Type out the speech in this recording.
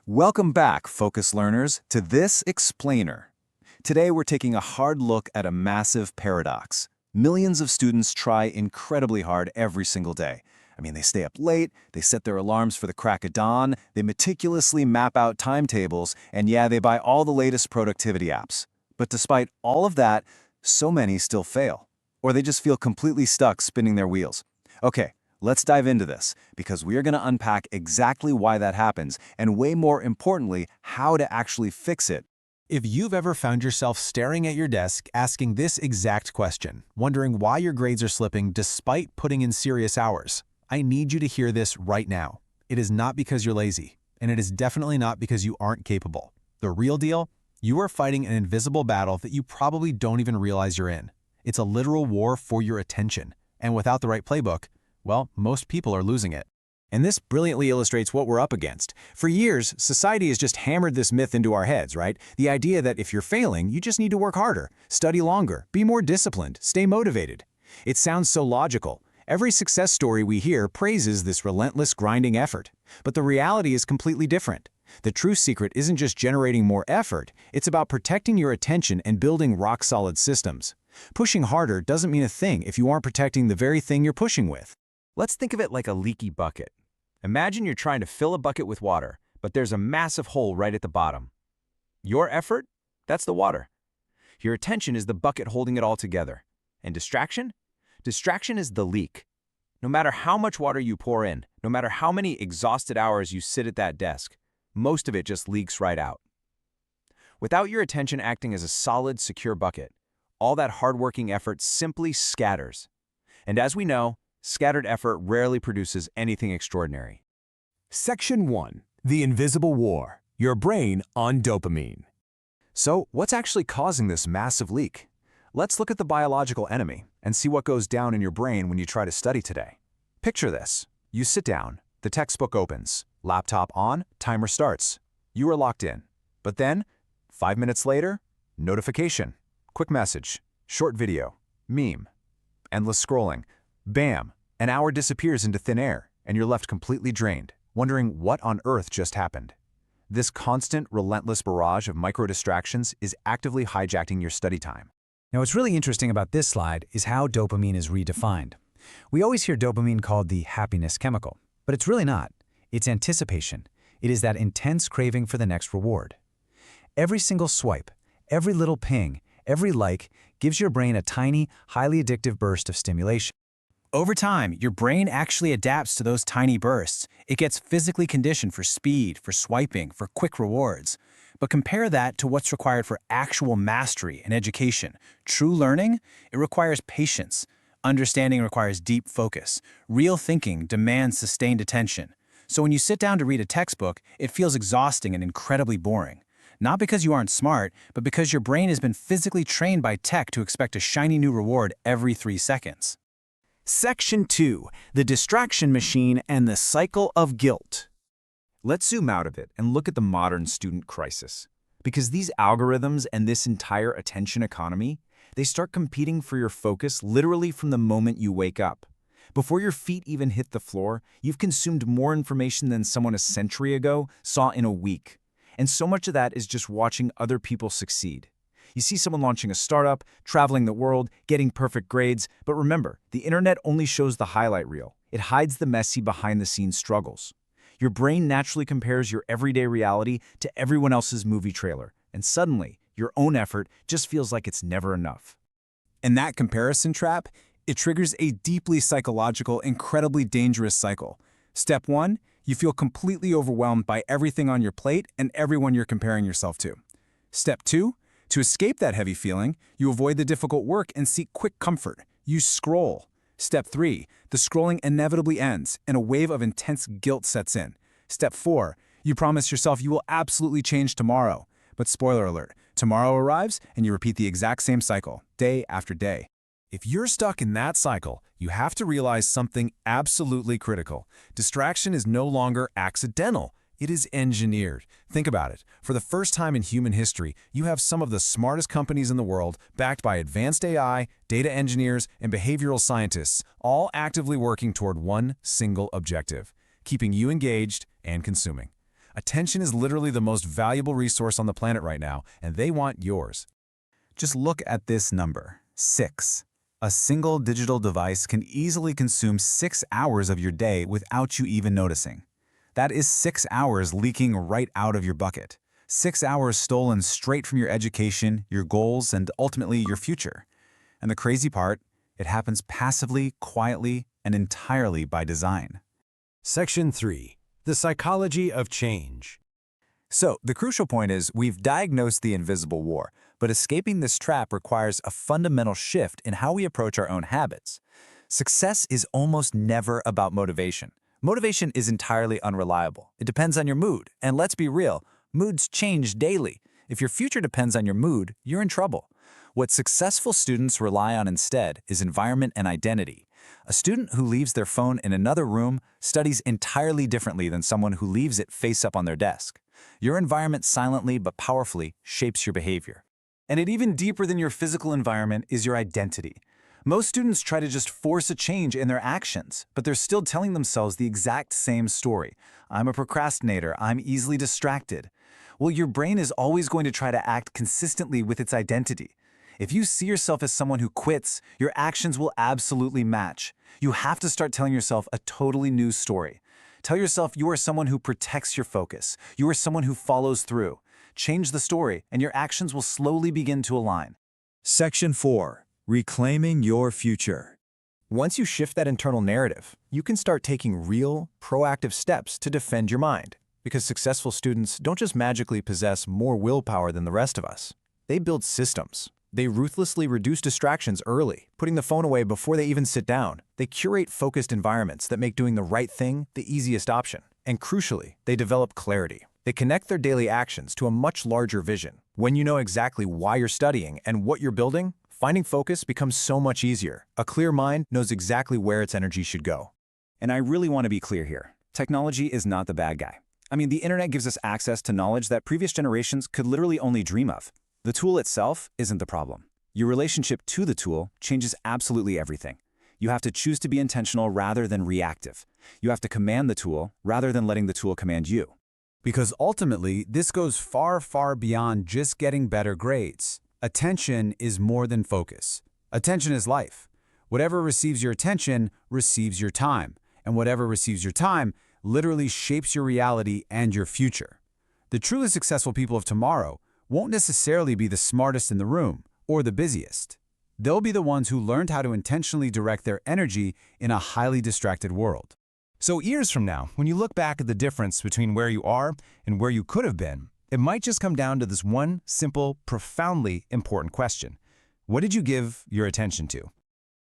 Welcome back, Focus Learners, to this explainer. Today we're taking a hard look at a massive paradox. Millions of students try incredibly hard every single day. They stay up late, they set their alarms for the crack of dawn, they meticulously map out timetables, and yeah, they buy all the latest productivity apps. But despite all of that, so many still fail. Or they just feel completely stuck spinning their wheels. Okay. Let's dive into this, because we are going to unpack exactly why that happens, and way more importantly, how to actually fix it. If you've ever found yourself staring at your desk asking this exact question, wondering why your grades are slipping despite putting in serious hours, I need you to hear this right now. It is not because you're lazy, and it is definitely not because you aren't capable. The real deal? You are fighting an invisible battle that you probably don't even realize you're in. It's a literal war for your attention, and without the right playbook, well, most people are losing it. And this brilliantly illustrates what we're up against. For years, society has just hammered this myth into our heads, right? The idea that if you're failing, you just need to work harder, study longer, be more disciplined, stay motivated. It sounds so logical. Every success story we hear praises this relentless grinding effort. But the reality is completely different. The true secret isn't just generating more effort, it's about protecting your attention and building rock-solid systems. Pushing harder doesn't mean a thing if you aren't protecting the very thing you're pushing with. Let's think of it like a leaky bucket. Imagine you're trying to fill a bucket with water, but there's a massive hole right at the bottom. Your effort? That's the water. Your attention is the bucket holding it all together. And distraction? Distraction is the leak. No matter how much water you pour in, no matter how many exhausted hours you sit at that desk, most of it just leaks right out. Without your attention acting as a solid, secure bucket, all that hardworking effort simply scatters. And as we know, scattered effort rarely produces anything extraordinary. Section 1. The Invisible War. Your Brain on Dopamine. So, what's actually causing this massive leak? Let's look at the biological enemy and see what goes down in your brain when you try to study today. Picture this. You sit down, the textbook opens, laptop on, timer starts. You are locked in. But then, 5 minutes later, notification, quick message, short video, meme, endless scrolling. Bam! An hour disappears into thin air, and you're left completely drained, wondering what on earth just happened. This constant, relentless barrage of micro-distractions is actively hijacking your study time. Now, what's really interesting about this slide is how dopamine is redefined. We always hear dopamine called the happiness chemical, but it's really not. It's anticipation. It is that intense craving for the next reward. Every single swipe, every little ping, every like gives your brain a tiny, highly addictive burst of stimulation. Over time, your brain actually adapts to those tiny bursts. It gets physically conditioned for speed, for swiping, for quick rewards. But compare that to what's required for actual mastery and education. True learning? It requires patience. Understanding requires deep focus. Real thinking demands sustained attention. So when you sit down to read a textbook, it feels exhausting and incredibly boring. Not because you aren't smart, but because your brain has been physically trained by tech to expect a shiny new reward every 3 seconds. Section 2. The Distraction Machine and the Cycle of Guilt. Let's zoom out of it and look at the modern student crisis. Because these algorithms and this entire attention economy, they start competing for your focus literally from the moment you wake up. Before your feet even hit the floor, you've consumed more information than someone a century ago saw in a week. And so much of that is just watching other people succeed. You see someone launching a startup, traveling the world, getting perfect grades, but remember, the internet only shows the highlight reel. It hides the messy behind-the-scenes struggles. Your brain naturally compares your everyday reality to everyone else's movie trailer, and suddenly, your own effort just feels like it's never enough. And that comparison trap, it triggers a deeply psychological, incredibly dangerous cycle. Step 1, you feel completely overwhelmed by everything on your plate and everyone you're comparing yourself to. Step 2, to escape that heavy feeling, you avoid the difficult work and seek quick comfort. You scroll. Step 3, the scrolling inevitably ends and a wave of intense guilt sets in. Step 4, you promise yourself you will absolutely change tomorrow. But spoiler alert, tomorrow arrives and you repeat the exact same cycle, day after day. If you're stuck in that cycle, you have to realize something absolutely critical. Distraction is no longer accidental. It is engineered. Think about it. For the first time in human history, you have some of the smartest companies in the world, backed by advanced AI, data engineers, and behavioral scientists, all actively working toward one single objective: keeping you engaged and consuming. Attention is literally the most valuable resource on the planet right now, and they want yours. Just look at this number, 6. A single digital device can easily consume 6 hours of your day without you even noticing. That is 6 hours leaking right out of your bucket. 6 hours stolen straight from your education, your goals, and ultimately your future. And the crazy part, it happens passively, quietly, and entirely by design. Section 3. The Psychology of Change. So, the crucial point is we've diagnosed the invisible war, but escaping this trap requires a fundamental shift in how we approach our own habits. Success is almost never about motivation. Motivation is entirely unreliable. It depends on your mood, and let's be real, moods change daily. If your future depends on your mood, you're in trouble. What successful students rely on instead is environment and identity. A student who leaves their phone in another room studies entirely differently than someone who leaves it face up on their desk. Your environment silently but powerfully shapes your behavior. And even deeper than your physical environment is your identity. Most students try to just force a change in their actions, but they're still telling themselves the exact same story. I'm a procrastinator, I'm easily distracted. Well, your brain is always going to try to act consistently with its identity. If you see yourself as someone who quits, your actions will absolutely match. You have to start telling yourself a totally new story. Tell yourself you are someone who protects your focus. You are someone who follows through. Change the story, and your actions will slowly begin to align. Section 4. Reclaiming your future. Once you shift that internal narrative, you can start taking real, proactive steps to defend your mind. Because successful students don't just magically possess more willpower than the rest of us. They build systems. They ruthlessly reduce distractions early, putting the phone away before they even sit down. They curate focused environments that make doing the right thing the easiest option. And crucially, they develop clarity. They connect their daily actions to a much larger vision. When you know exactly why you're studying and what you're building, finding focus becomes so much easier. A clear mind knows exactly where its energy should go. And I really want to be clear here. Technology is not the bad guy. I mean, the internet gives us access to knowledge that previous generations could literally only dream of. The tool itself isn't the problem. Your relationship to the tool changes absolutely everything. You have to choose to be intentional rather than reactive. You have to command the tool rather than letting the tool command you. Because ultimately, this goes far, far beyond just getting better grades. Attention is more than focus. Attention is life. Whatever receives your attention receives your time, and whatever receives your time literally shapes your reality and your future. The truly successful people of tomorrow won't necessarily be the smartest in the room or the busiest. They'll be the ones who learned how to intentionally direct their energy in a highly distracted world. So years from now, when you look back at the difference between where you are and where you could have been, it might just come down to this one simple, profoundly important question. What did you give your attention to?